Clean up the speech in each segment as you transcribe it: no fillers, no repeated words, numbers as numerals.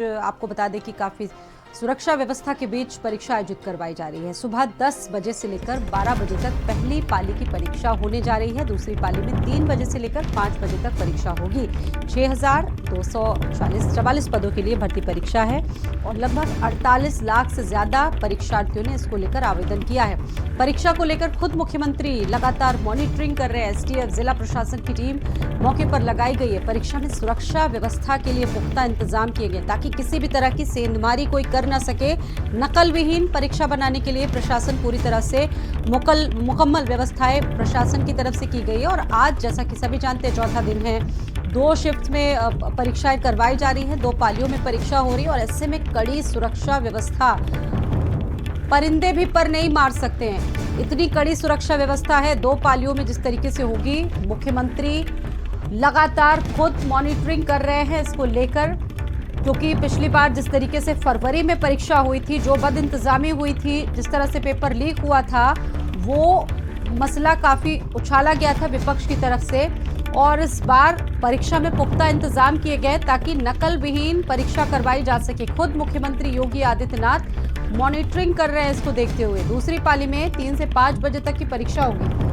आपको बता दें कि काफी सुरक्षा व्यवस्था के बीच परीक्षा आयोजित करवाई जा रही है। सुबह 10 बजे से लेकर 12 बजे तक पहली पाली की परीक्षा होने जा रही है। दूसरी पाली में 3 बजे से लेकर 5 बजे तक परीक्षा होगी। 6,244 पदों के लिए भर्ती परीक्षा है और लगभग 48 लाख से ज्यादा परीक्षार्थियों ने इसको लेकर आवेदन किया है। परीक्षा को लेकर खुद मुख्यमंत्री लगातार मॉनिटरिंग कर रहे हैं। एसटीएफ जिला प्रशासन की टीम मौके पर लगाई गई है। परीक्षा में सुरक्षा व्यवस्था के लिए पुख्ता इंतजाम किए गए ताकि किसी भी तरह की सेंधमारी कोई कर न सके। नकल विहीन परीक्षा बनाने के लिए प्रशासन पूरी तरह से मुकम्मल व्यवस्थाएं प्रशासन की तरफ से की गई है। और आज जैसा कि सभी जानते हैं चौथा दिन है, 2 शिफ्ट में परीक्षाएं करवाई जा रही हैं, 2 पालियों में परीक्षा हो रही है और ऐसे में कड़ी सुरक्षा व्यवस्था, परिंदे भी पर नहीं मार सकते हैं, इतनी कड़ी सुरक्षा व्यवस्था है 2 पालियों में जिस तरीके से होगी। मुख्यमंत्री लगातार खुद मॉनिटरिंग कर रहे हैं इसको लेकर, क्योंकि पिछली बार जिस तरीके से फरवरी में परीक्षा हुई थी, जो बद इंतजामी हुई थी, जिस तरह से पेपर लीक हुआ था, वो मसला काफी उछाला गया था विपक्ष की तरफ से। और इस बार परीक्षा में पुख्ता इंतजाम किए गए ताकि नकल विहीन परीक्षा करवाई जा सके। खुद मुख्यमंत्री योगी आदित्यनाथ मॉनिटरिंग कर रहे हैं इसको देखते हुए। दूसरी पाली में 3 से 5 बजे तक की परीक्षा होगी।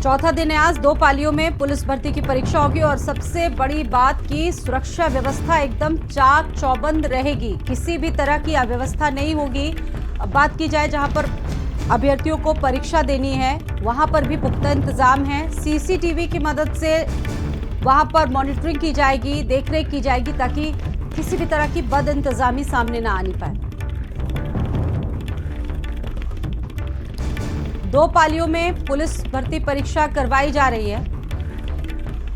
चौथा दिन है आज, 2 पालियों में पुलिस भर्ती की परीक्षा होगी और सबसे बड़ी बात की सुरक्षा व्यवस्था एकदम चाक चौबंद रहेगी, किसी भी तरह की अव्यवस्था नहीं होगी। अब बात की जाए जहां पर अभ्यर्थियों को परीक्षा देनी है, वहां पर भी पुख्ता इंतजाम है। सीसीटीवी की मदद से वहां पर मॉनिटरिंग की जाएगी, देखरेख की जाएगी ताकि किसी भी तरह की बद इंतजामी सामने ना आनी पाए। 2 पालियों में पुलिस भर्ती परीक्षा करवाई जा रही है।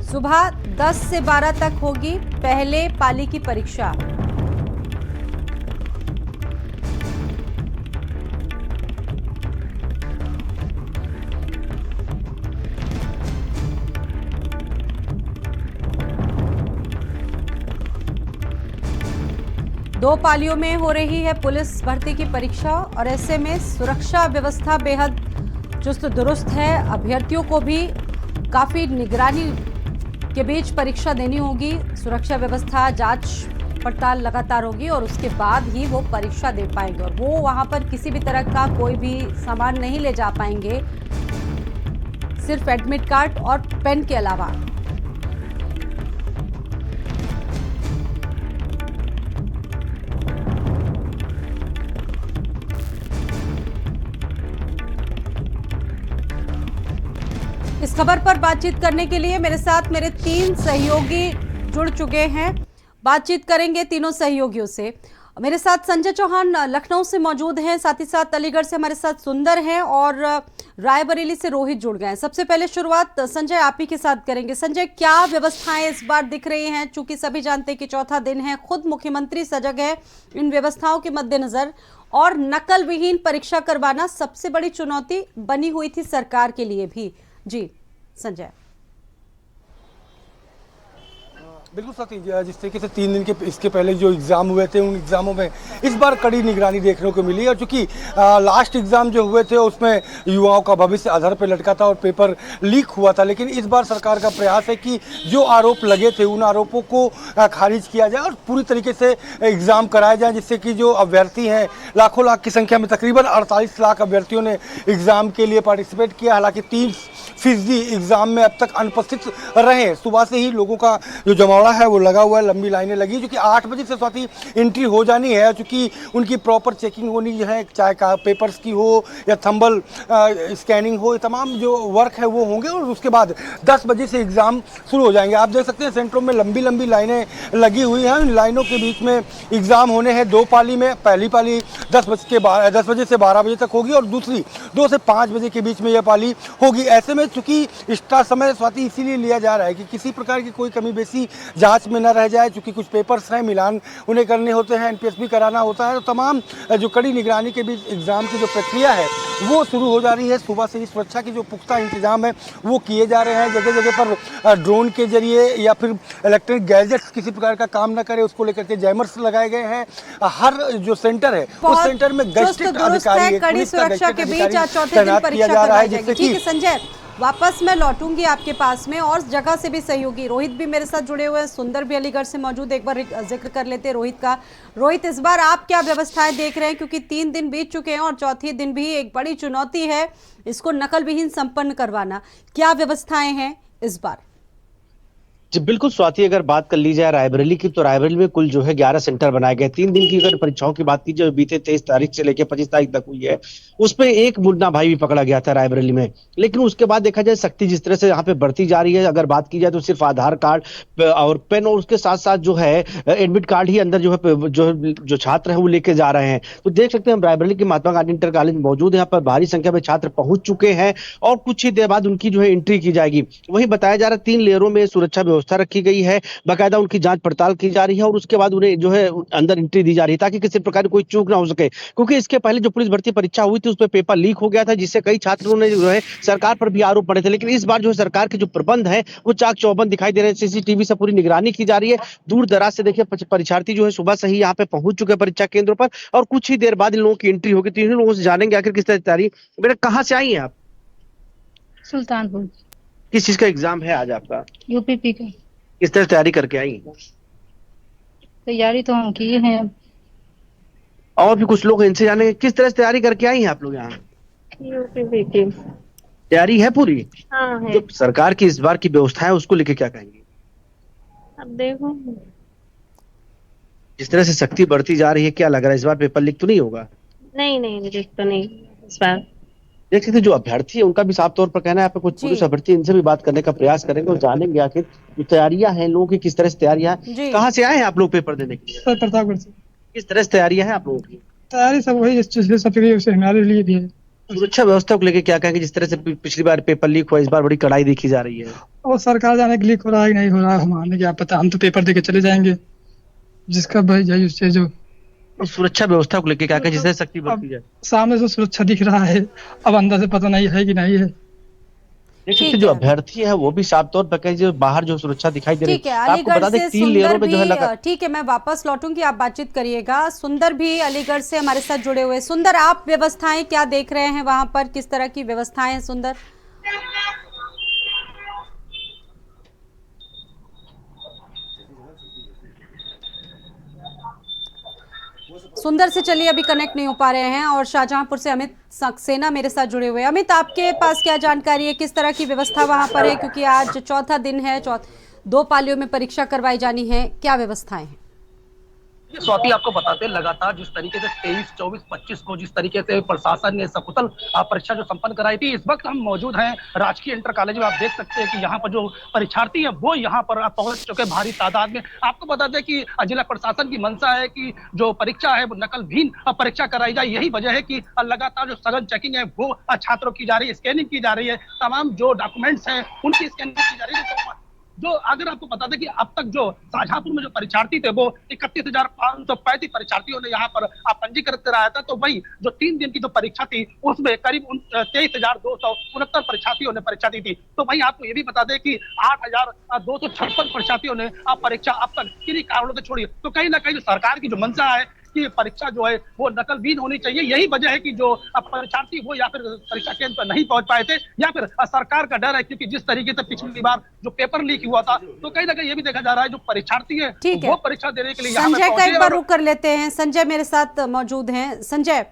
सुबह 10 से 12 तक होगी पहले पाली की परीक्षा। दो पालियों में हो रही है पुलिस भर्ती की परीक्षा और ऐसे में सुरक्षा व्यवस्था बेहद चुस्त दुरुस्त है। अभ्यर्थियों को भी काफी निगरानी के बीच परीक्षा देनी होगी। सुरक्षा व्यवस्था, जांच पड़ताल लगातार होगी और उसके बाद ही वो परीक्षा दे पाएंगे और वो वहां पर किसी भी तरह का कोई भी सामान नहीं ले जा पाएंगे, सिर्फ एडमिट कार्ड और पेन के अलावा। इस खबर पर बातचीत करने के लिए मेरे साथ मेरे 3 सहयोगी जुड़ चुके हैं। बातचीत करेंगे तीनों सहयोगियों से। मेरे साथ संजय चौहान लखनऊ से मौजूद हैं, साथ ही साथ अलीगढ़ से हमारे साथ सुंदर हैं और रायबरेली से रोहित जुड़ गए हैं। सबसे पहले शुरुआत संजय आप ही के साथ करेंगे। संजय, क्या व्यवस्थाएं इस बार दिख रही हैं? चूंकि सभी जानते हैं कि चौथा दिन है, खुद मुख्यमंत्री सजग है इन व्यवस्थाओं के मद्देनजर और नकल विहीन परीक्षा करवाना सबसे बड़ी चुनौती बनी हुई थी सरकार के लिए भी। जी संजय। बिल्कुल सती, जिस तरीके से 3 दिन के इसके पहले जो एग्ज़ाम हुए थे, उन एग्ज़ामों में इस बार कड़ी निगरानी देखने को मिली। और चूंकि लास्ट एग्ज़ाम जो हुए थे उसमें युवाओं का भविष्य अधर पे लटका था और पेपर लीक हुआ था, लेकिन इस बार सरकार का प्रयास है कि जो आरोप लगे थे उन आरोपों को खारिज किया जाए और पूरी तरीके से एग्ज़ाम कराया जाए, जिससे कि जो अभ्यर्थी हैं, लाखों लाख की संख्या में तकरीबन 48 लाख अभ्यर्थियों ने एग्ज़ाम के लिए पार्टिसिपेट किया। हालांकि 30% एग्ज़ाम में अब तक अनुपस्थित रहे। सुबह से ही लोगों का जो जमावड़ा है वो लगा हुआ है, लंबी लाइनें लगी, जो कि 8 बजे से स्वाति एंट्री हो जानी है, क्योंकि उनकी प्रॉपर चेकिंग होनी है, चाहे का पेपर्स की हो या थंबल स्कैनिंग हो, तमाम जो वर्क है वो होंगे और उसके बाद 10 बजे से एग्ज़ाम शुरू हो जाएंगे। आप देख सकते हैं सेंटरों में लंबी लंबी लाइनें लगी हुई हैं। इन लाइनों के बीच में एग्ज़ाम होने हैं 2 पाली में। पहली पाली 10 बजे से 12 बजे तक होगी और दूसरी 2 से 5 बजे के बीच में यह पाली होगी। ऐसे में में चूंकि एक्स्ट्रा समय स्वाति इसीलिए लिया जा रहा है कि किसी प्रकार की कोई कमी बेसी जांच में न रह जाए, चूंकि कुछ पेपर्स हैं मिलान उन्हें करने होते हैं, एनपीएस भी कराना होता है, तो तमाम जो कड़ी निगरानी के बीच एग्ज़ाम की जो प्रक्रिया है वो शुरू हो जा रही है। सुबह से ही सुरक्षा के जो पुख्ता इंतजाम है वो किए जा रहे हैं। जगह जगह पर ड्रोन के जरिए या फिर इलेक्ट्रॉनिक गैजेट्स किसी प्रकार का काम न करे उसको लेकर के जैमर्स लगाए गए हैं। हर जो सेंटर है उस सेंटर में गैजेट अधिकारी, कड़ी सुरक्षा के बीच आज चौथे दिन परीक्षा करवाई जाएगी। ठीक है संजय, वापस मैं लौटूंगी आपके पास में, और जगह से भी सहयोगी रोहित भी मेरे साथ जुड़े हुए हैं, सुंदर भी अलीगढ़ से मौजूद, एक बार जिक्र कर लेते हैं रोहित का। रोहित, इस बार आप क्या व्यवस्थाएं देख रहे हैं, क्योंकि 3 दिन बीत चुके हैं और चौथे दिन भी एक बड़ी चुनौती है इसको नकल विहीन संपन्न करवाना, क्या व्यवस्थाएं हैं इस बार? जी बिल्कुल स्वाति, अगर बात कर ली जाए रायबरेली की, तो रायबरेली में कुल जो है 11 सेंटर बनाए गए। 3 दिन की अगर परीक्षाओं की बात की जाए, बीते 23 तारीख से लेकर 25 तारीख तक हुई है, उसपे एक मुन्ना भाई भी पकड़ा गया था रायबरेली में। लेकिन उसके बाद देखा जाए सख्ती जिस तरह से यहाँ पे बढ़ती जा रही है, अगर बात की जाए तो सिर्फ आधार कार्ड और पेन और उसके साथ साथ जो है एडमिट कार्ड ही अंदर जो है जो छात्र है वो लेके जा रहे हैं। तो देख सकते हैं हम रायबरेली के महात्मा गांधी इंटर कॉलेज में मौजूद है, यहाँ पर भारी संख्या में छात्र पहुंच चुके हैं और कुछ ही देर बाद उनकी जो है एंट्री की जाएगी। वही बताया जा रहा है 3 लेयरों में सुरक्षा व्यवस्था रखी गई है, बाकायदा उनकी जांच पड़ताल की जा रही है और उसके बाद उन्हें जो है अंदर एंट्री दी जा रही है ताकि किसी प्रकार की कोई चूक ना हो सके। क्योंकि इसके पहले जो पुलिस भर्ती परीक्षा हुई थी उसमें पेपर लीक हो गया था, जिससे कई छात्रों ने जो है सरकार पर भी आरोप पड़े थे। लेकिन इस बार जो है सरकार के जो प्रबंध है वो चाक चौबंद दिखाई दे रहे हैं, सीसीटीवी से पूरी निगरानी की जा रही है। दूर दराज से देखिए परीक्षार्थी जो है सुबह से ही यहाँ पे पहुंच चुके हैं परीक्षा केंद्रों पर और कुछ ही देर बाद इन लोगों की एंट्री होगी। तो इन लोगों से जानेंगे आखिर किस तरह की तैयारी। बेटा कहाँ से आई हैं आप? सुल्तानपुर। किस चीज का एग्जाम है आज आपका? यूपीपी का। किस तरह तैयारी करके आई? तैयारी तो हम किए हैं। और भी कुछ लोग इनसे जानेंगे किस तरह से तैयारी करके आई हैं आप लोग यहाँ? यूपीपी की तैयारी है पूरी? हाँ है। जो सरकार की इस बार की व्यवस्था है उसको लेके क्या कहेंगे? अब देखो, जिस तरह से सख्ती बढ़ती जा रही है, क्या लग रहा है इस बार पेपर लीक तो नहीं होगा? नहीं नहीं देख तो नहीं इस बार। देख सकते जो अभ्यर्थी है उनका भी साफ तौर पर कहना है, कुछ पुलिस अभ्यर्थी इनसे भी बात करने का प्रयास करेंगे और जानेंगे आखिर जो तैयारियां हैं लोगों की किस तरह से तैयारियां हैं। कहाँ से आए हैं आप लोग पेपर देने के लिए? सर प्रतापगढ़ से। किस तरह से तैयारियां हैं आप लोगों की? तैयारी सब वही सब हमारे लिए भी है। सुरक्षा व्यवस्था को लेकर क्या कहेंगे? जिस तरह से पिछली बार पेपर लीक हुआ, इस बार बड़ी कड़ाई देखी जा रही है। और सरकार जाने के लीक हो रहा है कि नहीं हो रहा है, हमें क्या पता, हम तो पेपर दे के चले जाएंगे, जिसका भाई जाए उससे जो। और सुरक्षा व्यवस्था को लेकर क्या कहें, जिस तरह सख्ती बढ़ती जाए? सामने से सुरक्षा दिख रहा है, अब अंदर से पता नहीं है कि नहीं है। देखिए जो अभ्यर्थी है वो भी साफ तौर पर कहीं जो बाहर जो सुरक्षा दिखाई दे रही है। आपको बता दें 3 लेयरों में जो है लगा। ठीक है, मैं वापस लौटूंगी, आप बातचीत करिएगा। सुंदर भी अलीगढ़ से हमारे साथ जुड़े हुए। सुंदर, आप व्यवस्थाएं क्या देख रहे हैं वहां पर, किस तरह की व्यवस्थाएं हैं सुंदर? सुंदर से चलिए अभी कनेक्ट नहीं हो पा रहे हैं, और शाहजहांपुर से अमित सक्सेना मेरे साथ जुड़े हुए हैं। अमित, आपके पास क्या जानकारी है, किस तरह की व्यवस्था वहां पर है, क्योंकि आज चौथा दिन है, 2 पालियों में परीक्षा करवाई जानी है, क्या व्यवस्थाएं हैं? स्वाति, आपको बताते हैं लगातार जिस तरीके से 23, 24, 25 को जिस तरीके से प्रशासन ने सकुशल परीक्षा जो संपन्न कराई थी, इस वक्त हम मौजूद हैं राजकीय इंटर कॉलेज में। आप देख सकते हैं कि यहाँ पर जो परीक्षार्थी हैं वो यहाँ पर पहुंच चुके भारी तादाद में। आपको बता दें कि जिला प्रशासन की मंशा है कि जो परीक्षा है वो नकल विहीन परीक्षा कराई जाए। यही वजह है कि लगातार जो सघन चेकिंग है वो छात्रों की जा रही है, स्कैनिंग की जा रही है, तमाम जो डॉक्यूमेंट्स हैं उनकी स्कैनिंग की जा रही है। जो अगर आपको बता दें कि अब तक जो शाहजहांपुर में जो परीक्षार्थी थे वो 31,535 परीक्षार्थियों ने यहाँ पर पंजीकृत कराया था। तो वही जो 3 दिन की जो परीक्षा थी उसमें करीब 23,269 परीक्षार्थियों ने परीक्षा दी थी। तो वही आपको ये भी बता दें कि 8,256 परीक्षार्थियों ने परीक्षा अब तक किन्हीं कारणों से छोड़ी। तो कहीं ना कहीं जो सरकार की जो मंशा है कि परीक्षा जो है वो नकल विहीन होनी चाहिए, यही वजह है कि जो परीक्षार्थी वो या फिर परीक्षा केंद्र पर नहीं पहुंच पाए थे, या फिर सरकार का डर है, क्योंकि जिस तरीके से पिछली बार जो पेपर लीक हुआ था, तो कहीं ना कहीं ये भी देखा जा रहा है जो परीक्षार्थी है वो परीक्षा देने के लिए यहाँ पे संजय का एक बार रुक कर लेते हैं। संजय मेरे साथ मौजूद हैं। संजय,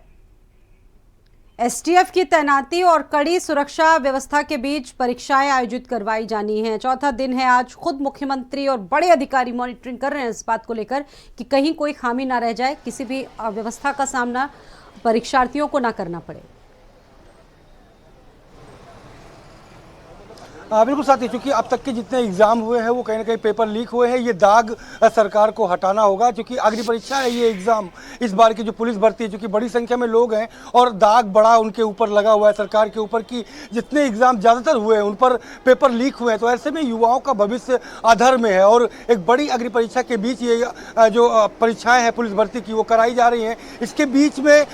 एसटीएफ की तैनाती और कड़ी सुरक्षा व्यवस्था के बीच परीक्षाएं आयोजित करवाई जानी हैं। चौथा दिन है आज, खुद मुख्यमंत्री और बड़े अधिकारी मॉनिटरिंग कर रहे हैं इस बात को लेकर कि कहीं कोई खामी ना रह जाए, किसी भी अव्यवस्था का सामना परीक्षार्थियों को ना करना पड़े। बिल्कुल साथी, क्योंकि अब तक के जितने एग्जाम हुए हैं वो कहीं ना कहीं पेपर लीक हुए हैं। ये दाग सरकार को हटाना होगा, क्योंकि अग्नि परीक्षा है ये एग्जाम। इस बार की जो पुलिस भर्ती है, क्योंकि बड़ी संख्या में लोग हैं और दाग बड़ा उनके ऊपर लगा हुआ है सरकार के ऊपर कि जितने एग्जाम ज़्यादातर हुए हैं उन पर पेपर लीक हुए हैं। तो ऐसे में युवाओं का भविष्य अधर में है और एक बड़ी अग्नि परीक्षा के बीच ये जो परीक्षाएं हैं पुलिस भर्ती की वो कराई जा रही हैं। इसके बीच में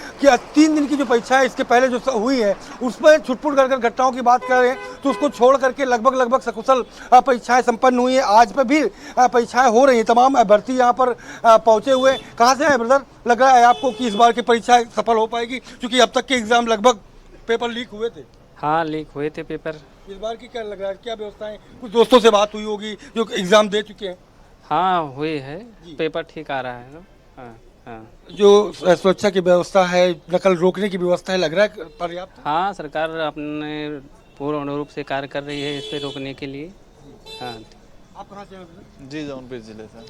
3 दिन की जो परीक्षा है इसके पहले जो हुई है उस पर छुटपुट कर घटनाओं की बात करें तो उसको छोड़ करके लगभग सकुशल परीक्षाएं संपन्न हुई हैं। आज पर भी परीक्षाएं हो रही हैं। तमाम अभ्यर्थी यहाँ पर पहुंचे हुए। कहाँ से आए ब्रदर? लग रहा है आपको कि इस बार की परीक्षा सफल हो पाएगी, क्योंकि अब तक के एग्जाम लगभग पेपर लीक हुए थे? हाँ, लीक हुए थे पेपर। इस बार की क्या लग रहा है, क्या व्यवस्थाएं? कुछ दोस्तों से बात हुई होगी जो एग्जाम दे चुके हैं। हाँ, हुए है, पेपर ठीक आ रहा है ना। हाँ हाँ जो सुरक्षा की व्यवस्था है, नकल रोकने की व्यवस्था है, लग रहा है पर्याप्त? हाँ, सरकार अपने पूर्ण रूप से कार्य कर रही है इस पे रोकने के लिए। हाँ। आप कहाँ से हैं? जी, जौनपुर जिले से।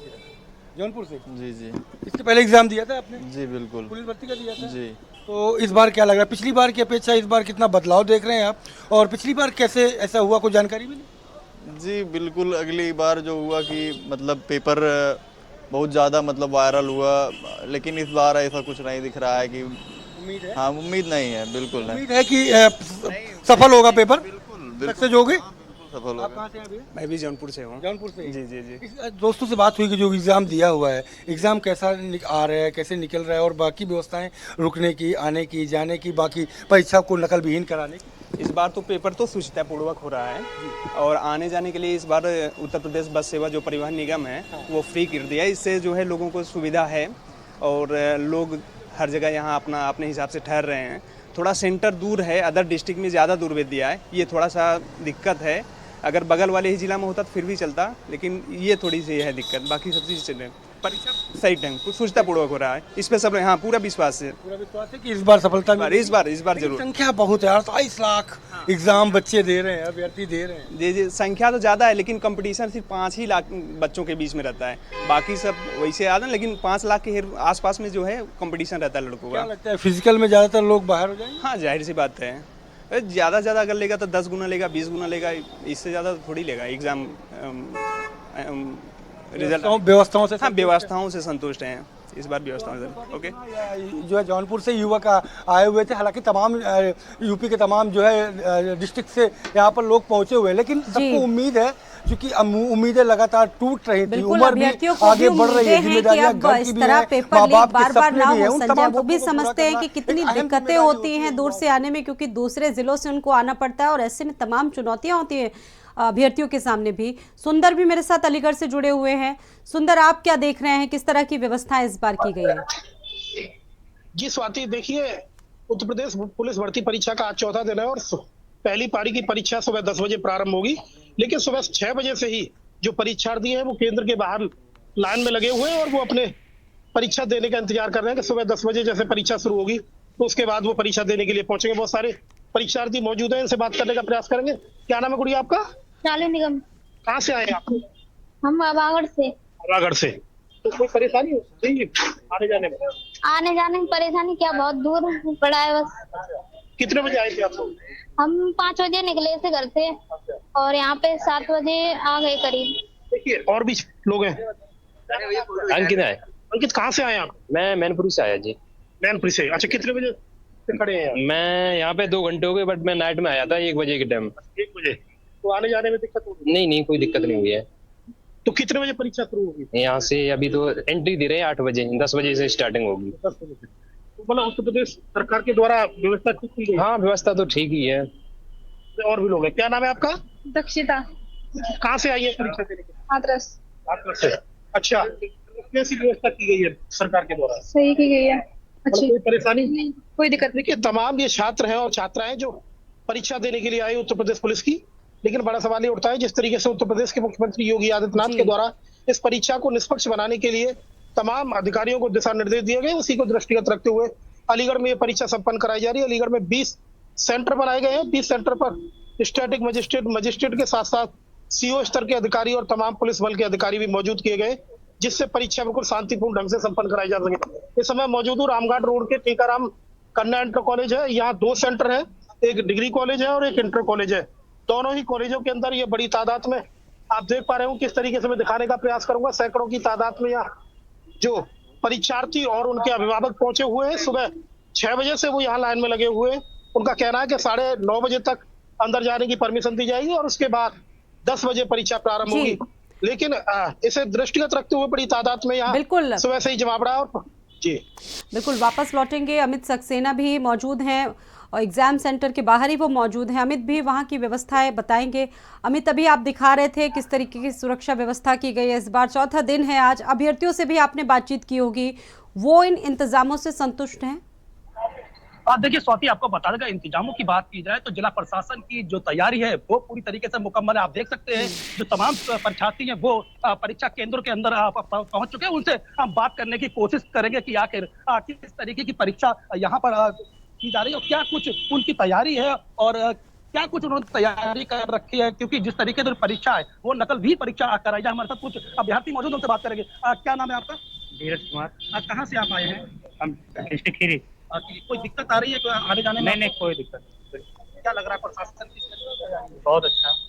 जौनपुर से? जी जी इसके पहले एग्जाम दिया था आपने? जी बिल्कुल। पुलिस भर्ती का दिया था? जी। तो इस बार क्या लग रहा है, पिछली बार की अपेक्षा इस बार कितना बदलाव देख रहे हैं आप? और पिछली बार कैसे ऐसा हुआ, कोई जानकारी मिली? जी बिल्कुल, अगली बार जो हुआ कि मतलब पेपर बहुत ज़्यादा मतलब वायरल हुआ, लेकिन इस बार ऐसा कुछ नहीं दिख रहा है कि उम्मीद है? हाँ, उम्मीद नहीं है, बिल्कुल नहीं। उम्मीद है कि सफल होगा पेपर? बिल्कुल सक्सेस होगे? सफल आप होगा। कहाँ से हैं अभी? मैं भी जौनपुर से हूँ। जौनपुर से? जी जी जी। दोस्तों से बात हुई कि जो एग्ज़ाम दिया हुआ है, एग्ज़ाम कैसा आ रहा है, कैसे निकल रहा है और बाकी व्यवस्थाएं रुकने की, आने की, जाने की, बाकी परीक्षा को नकल विहीन कराने की? इस बार तो पेपर तो सुचितापूर्वक हो रहा है और आने जाने के लिए इस बार उत्तर प्रदेश बस सेवा जो परिवहन निगम है वो फ्री कर दिया है। इससे जो है लोगों को सुविधा है और लोग हर जगह यहाँ अपना अपने हिसाब से ठहर रहे हैं। थोड़ा सेंटर दूर है, अदर डिस्ट्रिक्ट में ज़्यादा दूर भेज दिया है, ये थोड़ा सा दिक्कत है। अगर बगल वाले ही जिला में होता तो फिर भी चलता, लेकिन ये थोड़ी सी है दिक्कत। बाकी सब चीज़ चल रही है। परीक्षा सही ढंग सुचितापूर्वक हो रहा है, इस पर सब हाँ पूरा विश्वास है। पूरा विश्वास है कि इस बार सफलता मिलेगी? इस बार जरूर। संख्या बहुत है, 28 लाख एग्जाम बच्चे दे रहे हैं, अभ्यर्थी दे रहे हैं। जी जी, संख्या तो ज़्यादा है, लेकिन कंपटीशन सिर्फ 5 ही लाख बच्चों के बीच में रहता है। बाकी सब वैसे आते हैं, लेकिन 5 लाख के आसपास में जो है कंपटीशन रहता है लड़कों क्या का। लगता है फिजिकल में ज़्यादातर लोग बाहर हो जाएंगे? हाँ, जाहिर सी बात है। ज़्यादा से ज़्यादा अगर लेगा तो 10 गुना लेगा, 20 गुना लेगा, इससे ज़्यादा थोड़ी लेगा एग्ज़ाम रिजल्ट। व्यवस्थाओं से? हाँ, व्यवस्थाओं से संतुष्ट हैं इस बार, व्यवस्थाओं से। ओके। जो है जौनपुर से युवक आए हुए थे, हालांकि तमाम यूपी के तमाम जो है डिस्ट्रिक्ट से यहाँ पर लोग पहुंचे हुए हैं, लेकिन सबको उम्मीद है, क्योंकि उम्मीदें लगातार टूट रही थी, बिल्कुल, उम्र भी अभ्यर्थियों को आगे भी बढ़ रही उम्मीदें है, हैं कि जिम्मेदारियां अब घर इस की भी तरह हैं, पेपर माँ लीक बाप के बार-बार सपने ना भी हैं, हो उन संजय। तमाम वो भी सबको पूरा समझते हैं करना कि कितनी एक अहम दिक्कतें जिम्मेदारी होती हैं दूर से आने में, क्योंकि दूसरे जिलों से उनको आना पड़ता है और ऐसे में तमाम चुनौतियां होती हैं अभ्यर्थियों के सामने भी। सुंदर भी मेरे साथ अलीगढ़ से जुड़े हुए हैं। सुंदर, आप क्या देख रहे हैं, किस तरह की व्यवस्थाएं इस बार की गई है? जी स्वाति, देखिए, उत्तर प्रदेश पुलिस भर्ती परीक्षा का आज चौथा दिन है और पहली पारी की परीक्षा सुबह 10 बजे प्रारंभ होगी, लेकिन सुबह 6 बजे से ही जो परीक्षार्थी हैं वो केंद्र के बाहर लाइन में लगे हुए हैं और वो अपने परीक्षा देने का इंतजार कर रहे हैं कि सुबह 10 बजे जैसे परीक्षा शुरू होगी तो उसके बाद वो परीक्षा देने के लिए पहुंचेंगे। बहुत सारे परीक्षार्थी मौजूद हैं, इनसे बात करने का प्रयास करेंगे। क्या नाम है गुड़िया आपका? शालिनी निगम। कहाँ से आए आप? हम आवागढ़ से। आवागढ़ से। तो कोई परेशानी नहीं आने जाने में? आने जाने में परेशानी क्या, बहुत दूर पड़ा है बस। कितने बजे आए थे आप लोग? हम 5 बजे निकले थे घर से और यहाँ पे 7 बजे आ गए करीब। देखिए, और भी लोग हैं। अंकित है। अंकित, कहाँ से आए आप? मैं मैनपुरी से आया जी। मैनपुरी से? अच्छा, कितने बजे से खड़े हैं? मैं यहाँ पे 2 घंटे हो गए, बट मैं नाइट में आया था 1 बजे के टाइम। 1 बजे? तो आने जाने में दिक्कत होगी? नहीं, कोई दिक्कत नहीं हुई है। तो कितने बजे परीक्षा शुरू होगी? यहाँ से अभी तो एंट्री दे रहे हैं 8 बजे, 10 बजे से स्टार्टिंग होगी। 10 बजे से। तो मतलब उत्तर प्रदेश सरकार के द्वारा व्यवस्था ठीक की गई? हाँ, व्यवस्था तो ठीक ही है। और भी लोग हैं। क्या नाम है आपका? दक्षिता। कहाँ से आई है परीक्षा देने के? हाथरस। हाथरस से। अच्छा, कैसी व्यवस्था की गई है सरकार के द्वारा? सही की गई है, अच्छी। कोई परेशानी नहीं, कोई दिक्कत देखिए, तमाम ये छात्र हैं और छात्राएं जो परीक्षा देने के लिए आए उत्तर प्रदेश पुलिस की, लेकिन बड़ा सवाल ये उठता है जिस तरीके से उत्तर प्रदेश के मुख्यमंत्री योगी आदित्यनाथ के द्वारा इस परीक्षा को निष्पक्ष बनाने के लिए तमाम अधिकारियों को दिशा निर्देश दिए गए, उसी को दृष्टिगत रखते हुए अलीगढ़ में ये परीक्षा संपन्न कराई जा रही है। अलीगढ़ में 20 सेंटर बनाए गए हैं। 20 सेंटर पर स्टैटिक मजिस्ट्रेट के साथ साथ सीओ स्तर के अधिकारी और तमाम पुलिस बल के अधिकारी भी मौजूद किए गए, जिससे परीक्षा बिल्कुल शांतिपूर्ण ढंग से संपन्न कराई जा सके। इस समय मौजूद हूँ रामघाट रोड के टीकाराम कन्या इंटर कॉलेज है। यहाँ 2 सेंटर है, एक डिग्री कॉलेज है और एक इंटर कॉलेज है। दोनों ही कॉलेजों के अंदर ये बड़ी तादाद में आप देख पा रहे हो। किस तरीके से मैं दिखाने का प्रयास करूंगा, सैकड़ों की तादाद में यहाँ जो परीक्षार्थी और उनके अभिभावक पहुंचे हुए हैं। सुबह 6 बजे से वो यहाँ लाइन में लगे हुए हैं। उनका कहना है कि 9:30 बजे तक अंदर जाने की परमिशन दी जाएगी और उसके बाद 10 बजे परीक्षा प्रारंभ होगी। लेकिन इसे दृष्टिगत रखते हुए बड़ी तादाद में यहाँ बिल्कुल सुबह से ही जमावड़ा और जी बिल्कुल वापस लौटेंगे। अमित सक्सेना भी मौजूद हैं और एग्जाम सेंटर के बाहर ही वो मौजूद हैं। अमित भी वहाँ की व्यवस्थाएं बताएंगे। अमित, अभी आप दिखा रहे थे किस तरीके की सुरक्षा व्यवस्था की गई है। इस बार चौथा दिन है आज, अभ्यर्थियों से भी आपने बातचीत की होगी, वो इन इंतजामों से संतुष्ट हैं? देखिए स्वाति, आपको बता देगा, इंतजामों की बात की जाए तो जिला प्रशासन की जो तैयारी है वो पूरी तरीके से मुकम्मल है। आप देख सकते हैं जो तमाम परीक्षार्थी हैं वो परीक्षा केंद्र के अंदर पहुंच चुके हैं। उनसे हम बात करने की कोशिश करेंगे कि आखिर किस तरीके की परीक्षा यहाँ पर की जा रही है और क्या कुछ उनकी तैयारी है और क्या कुछ उन्होंने तैयारी कर रखी है, क्योंकि जिस तरीके से परीक्षा है वो नकल भी परीक्षा कराई जाए। हमारे साथ कुछ अभ्यर्थी मौजूद, उनसे बात करेंगे। क्या नाम है आपका? धीरज कुमार। कहाँ से आप आए हैं? हम डिस्ट्रिक्ट खीरी। कोई दिक्कत आ रही है आने जाने में? नहीं, कोई दिक्कत नहीं। क्या लग रहा है प्रशासन की? बहुत अच्छा।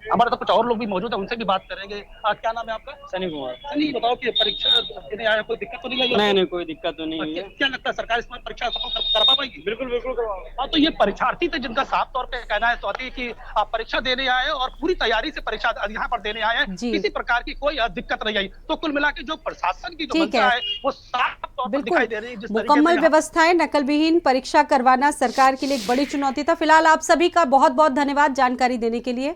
हमारे तो कुछ और लोग भी मौजूद है, उनसे भी बात करेंगे। क्या नाम है आपका? सनी कुमार। सनी, बताओ कि परीक्षा देने आया, कोई दिक्कत तो नहीं आई? नहीं, कोई दिक्कत तो नहीं है। क्या लगता है सरकार इस बार परीक्षा सफल कर पाएगी? बिल्कुल हाँ, तो ये परीक्षार्थी थे जिनका साफ तौर पे कहना है स्वाति कि आप परीक्षा देने आए और पूरी तैयारी से परीक्षा यहाँ पर देने आए हैं, किसी प्रकार की कोई दिक्कत नहीं आई। तो कुल मिला के जो प्रशासन की जो मंशा है वो साफ तौर पर दिखाई दे रही है। मुकम्मल व्यवस्थाएं, नकल विहीन परीक्षा करवाना सरकार के लिए एक बड़ी चुनौती था। फिलहाल आप सभी का बहुत बहुत धन्यवाद जानकारी देने के लिए।